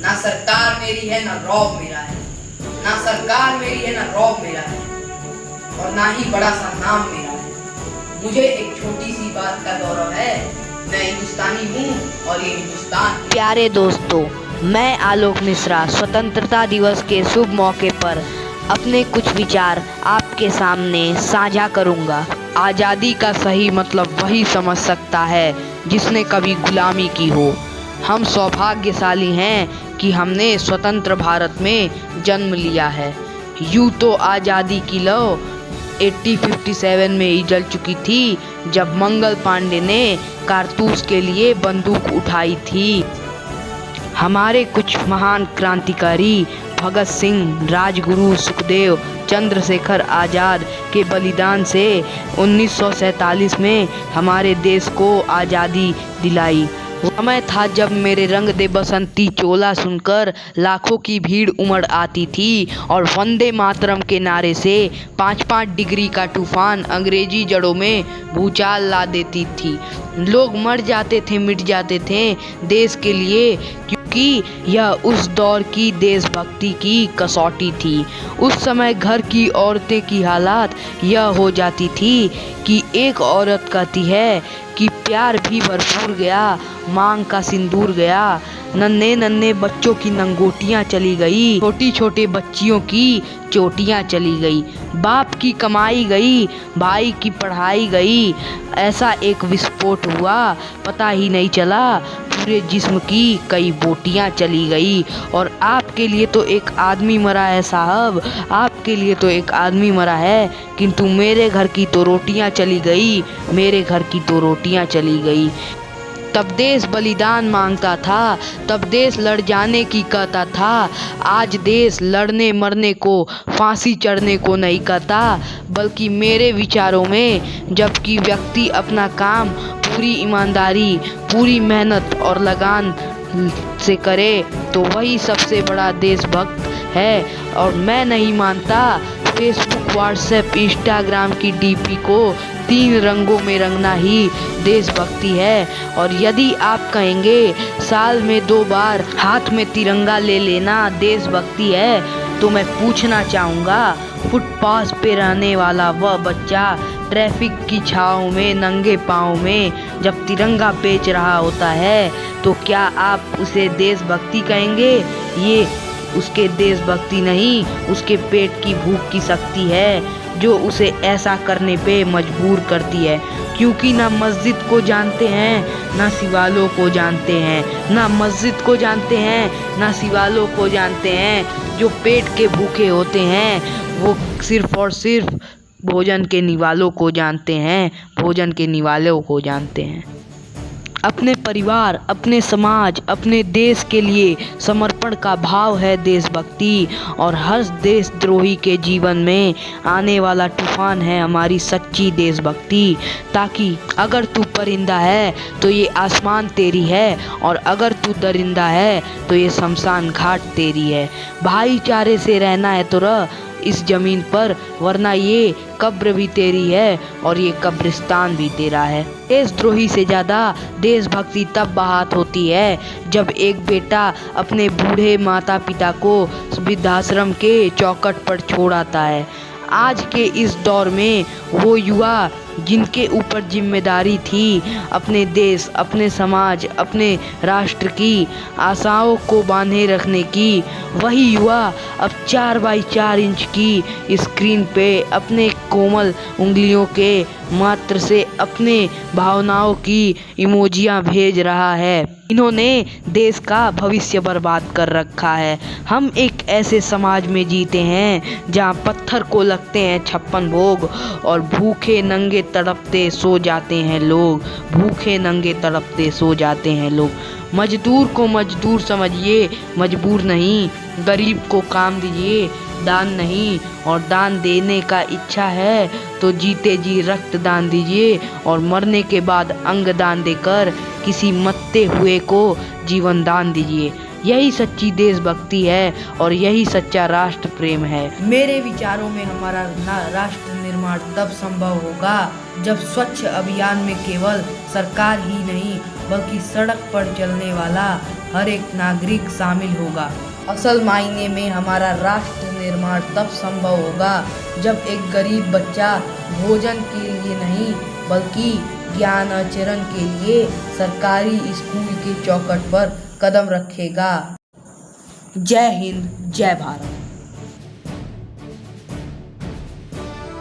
ना सरकार मेरी है ना रौब मेरा है, ना सरकार मेरी है ना रौब मेरा है, और ना ही बड़ा सा नाम मेरा है। मुझे एक छोटी सी बात का गौरव है, मैं हिंदुस्तानी हूँ और ये हिंदुस्तान। प्यारे दोस्तों, मैं आलोक मिश्रा स्वतंत्रता दिवस के शुभ मौके पर अपने कुछ विचार आपके सामने साझा करूंगा। आज़ादी का सही मतलब वही समझ सकता है जिसने कभी गुलामी की हो। हम सौभाग्यशाली हैं कि हमने स्वतंत्र भारत में जन्म लिया है। यूँ तो आज़ादी की लौ 1857 में ही जल चुकी थी, जब मंगल पांडे ने कारतूस के लिए बंदूक उठाई थी। हमारे कुछ महान क्रांतिकारी भगत सिंह, राजगुरु, सुखदेव, चंद्रशेखर आज़ाद के बलिदान से 1947 में हमारे देश को आज़ादी दिलाई। वो समय था जब मेरे रंग दे बसंती चोला सुनकर लाखों की भीड़ उमड़ आती थी और वंदे मातरम के नारे से 5-5 डिग्री का तूफान अंग्रेजी जड़ों में भूचाल ला देती थी। लोग मर जाते थे, मिट जाते थे देश के लिए, क्योंकि यह उस दौर की देशभक्ति की कसौटी थी। उस समय घर की औरतें की हालत यह हो जाती थी कि एक औरत कहती है कि प्यार भी भरपूर गया, मांग का सिंदूर गया, नन्हे नन्हे बच्चों की नंगोटियाँ चली गई, छोटी छोटे बच्चियों की चोटियाँ चली गई, बाप की कमाई गई, भाई की पढ़ाई गई। ऐसा एक विस्फोट हुआ, पता ही नहीं चला, पूरे जिस्म की कई बोटियाँ चली गई। और आपके लिए तो एक आदमी मरा है साहब, आपके लिए तो एक आदमी मरा है, किंतु मेरे घर की तो रोटियाँ चली गई, मेरे घर की तो रोटियाँ चली गई। तब देश बलिदान मांगता था, तब देश लड़ जाने की कहता था। आज देश लड़ने मरने को, फांसी चढ़ने को नहीं कहता, बल्कि मेरे विचारों में जबकि व्यक्ति अपना काम पूरी ईमानदारी, पूरी मेहनत और लगन से करे तो वही सबसे बड़ा देशभक्त है। और मैं नहीं मानता फेसबुक, व्हाट्सएप, इंस्टाग्राम की डीपी को 3 रंगों में रंगना ही देशभक्ति है। और यदि आप कहेंगे साल में 2 बार हाथ में तिरंगा ले लेना देशभक्ति है, तो मैं पूछना चाहूँगा, फुटपाथ पे रहने वाला वह बच्चा ट्रैफिक की छाँव में नंगे पाँव में जब तिरंगा बेच रहा होता है, तो क्या आप उसे देशभक्ति कहेंगे? ये उसके देशभक्ति नहीं, उसके पेट की भूख की शक्ति है जो उसे ऐसा करने पे मजबूर करती है। क्योंकि ना मस्जिद को जानते हैं ना शिवालों को जानते हैं, ना मस्जिद को जानते हैं ना शिवालों को जानते हैं। जो पेट के भूखे होते हैं वो सिर्फ और सिर्फ भोजन के निवालों को जानते हैं, भोजन के निवालों को जानते हैं। अपने परिवार, अपने समाज, अपने देश के लिए समर्पण का भाव है देशभक्ति। और हर देशद्रोही के जीवन में आने वाला तूफान है हमारी सच्ची देशभक्ति। ताकि अगर तू परिंदा है तो ये आसमान तेरी है, और अगर तू दरिंदा है तो ये शमशान घाट तेरी है। भाईचारे से रहना है तो रह इस जमीन पर, वरना ये कब्र भी तेरी है और ये कब्रिस्तान भी तेरा है। देशद्रोही से ज़्यादा देशभक्ति तब बहात होती है जब एक बेटा अपने बूढ़े माता पिता को वृद्धाश्रम के चौखट पर छोड़ आता है। आज के इस दौर में वो युवा जिनके ऊपर जिम्मेदारी थी अपने देश, अपने समाज, अपने राष्ट्र की आशाओं को बांधे रखने की, वही युवा अब 4x4 इंच की स्क्रीन पे अपने कोमल उंगलियों के मात्र से अपने भावनाओं की इमोजियां भेज रहा है। इन्होंने देश का भविष्य बर्बाद कर रखा है। हम एक ऐसे समाज में जीते हैं जहां पत्थर को लगते हैं 56 भोग और भूखे नंगे तड़पते सो जाते हैं लोग, भूखे नंगे तड़पते सो जाते हैं लोग। मजदूर को मजदूर समझिए, मजबूर नहीं। गरीब को काम दीजिए, दान नहीं। और दान देने का इच्छा है तो जीते जी रक्त दान दीजिए, और मरने के बाद अंग दान देकर किसी मरते हुए को जीवन दान दीजिए। यही सच्ची देशभक्ति है और यही सच्चा राष्ट्र प्रेम है। मेरे विचारों में हमारा राष्ट्र निर्माण तब संभव होगा जब स्वच्छ अभियान में केवल सरकार ही नहीं बल्कि सड़क पर चलने वाला हर एक नागरिक शामिल होगा। असल मायने में हमारा राष्ट्र निर्माण तब संभव होगा जब एक गरीब बच्चा भोजन के लिए नहीं बल्कि ज्ञान अर्जन के लिए सरकारी स्कूल की चौखट पर कदम रखेगा। जय हिंद, जय भारत।